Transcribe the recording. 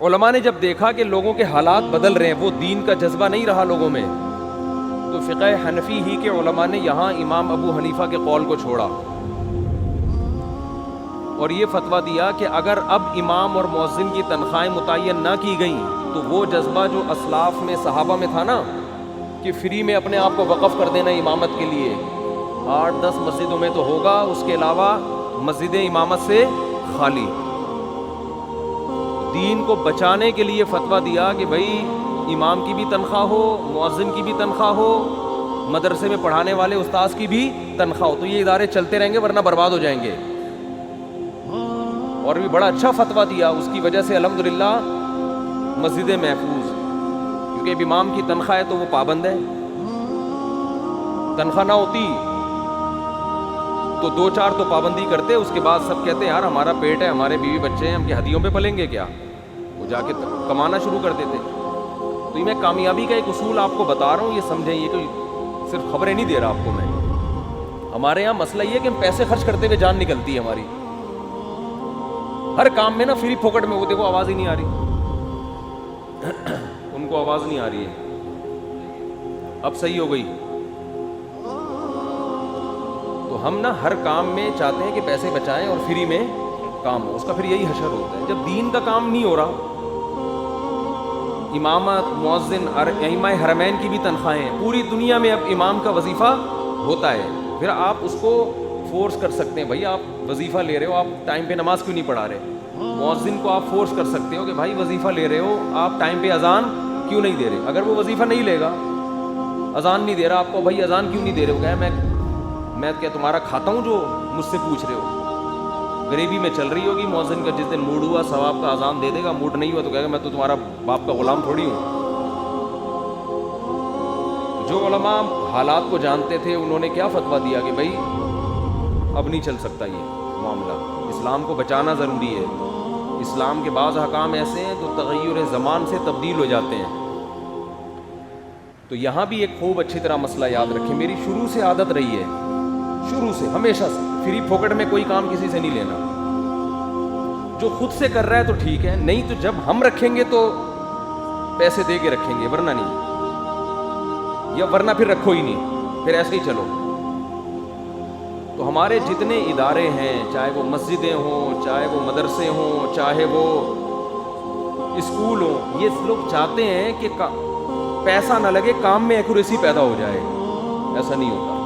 علماء نے جب دیکھا کہ لوگوں کے حالات بدل رہے ہیں, وہ دین کا جذبہ نہیں رہا لوگوں میں, تو فقہ حنفی ہی کے علماء نے یہاں امام ابو حنیفہ کے قول کو چھوڑا اور یہ فتویٰ دیا کہ اگر اب امام اور مؤذن کی تنخواہیں متعین نہ کی گئیں تو وہ جذبہ جو اسلاف میں صحابہ میں تھا نا کہ فری میں اپنے آپ کو وقف کر دینا امامت کے لیے, 8-10 مسجدوں میں تو ہوگا, اس کے علاوہ مسجدیں امامت سے خالی. دین کو بچانے کے لیے فتویٰ دیا کہ بھائی امام کی بھی تنخواہ ہو, مؤذن کی بھی تنخواہ ہو, مدرسے میں پڑھانے والے استاذ کی بھی تنخواہ ہو, تو یہ ادارے چلتے رہیں گے ورنہ برباد ہو جائیں گے. اور بھی بڑا اچھا فتویٰ دیا, اس کی وجہ سے الحمدللہ مسجدیں محفوظ, کیونکہ اب امام کی تنخواہ ہے تو وہ پابند ہے. تنخواہ نہ ہوتی تو 2-4 تو پابندی کرتے, اس کے بعد سب کہتے ہیں یار ہمارا پیٹ ہے, ہمارے بیوی بچے ہیں, ہم کی ہدیوں پہ پلیں گے کیا, وہ جا کے کمانا شروع کر دیتے. تو یہ میں کامیابی کا ایک اصول آپ کو بتا رہا ہوں, یہ سمجھیں, یہ کوئی صرف خبریں نہیں دے رہا آپ کو میں. ہمارے یہاں مسئلہ یہ ہے کہ ہم پیسے خرچ کرتے ہوئے جان نکلتی ہے ہماری, ہر کام میں نا فری پھوکٹ میں. وہ دیکھو آواز ہی نہیں آ رہی, ان کو آواز نہیں آ رہی ہے, اب صحیح ہو گئی. تو ہم نا ہر کام میں چاہتے ہیں کہ پیسے بچائیں اور فری میں کام ہو, اس کا پھر یہی حشر ہوتا ہے. جب دین کا کام نہیں ہو رہا, امامت, مؤذن اور ائمہ حرمین کی بھی تنخواہیں ہیں, پوری دنیا میں اب امام کا وظیفہ ہوتا ہے, پھر آپ اس کو فورس کر سکتے ہیں, بھائی آپ وظیفہ لے رہے ہو, آپ ٹائم پہ نماز کیوں نہیں پڑھا رہے. مؤذن کو آپ فورس کر سکتے ہو کہ بھائی وظیفہ لے رہے ہو, آپ ٹائم پہ اذان کیوں نہیں دے رہے. اگر وہ وظیفہ نہیں لے گا, اذان نہیں دے رہا, آپ کو بھائی اذان کیوں نہیں دے رہے ہو, کہ میں کیا تمہارا کھاتا ہوں جو مجھ سے پوچھ رہے ہو. غریبی میں چل رہی ہوگی, مؤذن کا جس دن موڈ ہوا ثواب کا اذان دے دے گا, موڈ نہیں ہوا تو کہے گا میں تو تمہارا باپ کا غلام تھوڑی ہوں. جو علماء حالات کو جانتے تھے انہوں نے کیا فتویٰ دیا کہ بھائی اب نہیں چل سکتا یہ معاملہ, اسلام کو بچانا ضروری ہے. اسلام کے بعض احکام ایسے ہیں تو تغیر زمان سے تبدیل ہو جاتے ہیں. تو یہاں بھی ایک خوب اچھی طرح مسئلہ یاد رکھیں, میری شروع سے عادت رہی ہے, شروع سے ہمیشہ سے, فری پھوکٹ میں کوئی کام کسی سے نہیں لینا. جو خود سے کر رہا ہے تو ٹھیک ہے, نہیں تو جب ہم رکھیں گے تو پیسے دے کے رکھیں گے, ورنہ نہیں, یا ورنہ پھر رکھو ہی نہیں, پھر ایسے ہی چلو. تو ہمارے جتنے ادارے ہیں, چاہے وہ مسجدیں ہوں, چاہے وہ مدرسے ہوں, چاہے وہ اسکول ہوں, یہ لوگ چاہتے ہیں کہ پیسہ نہ لگے, کام میں ایکوریسی پیدا ہو جائے. ایسا نہیں ہوتا.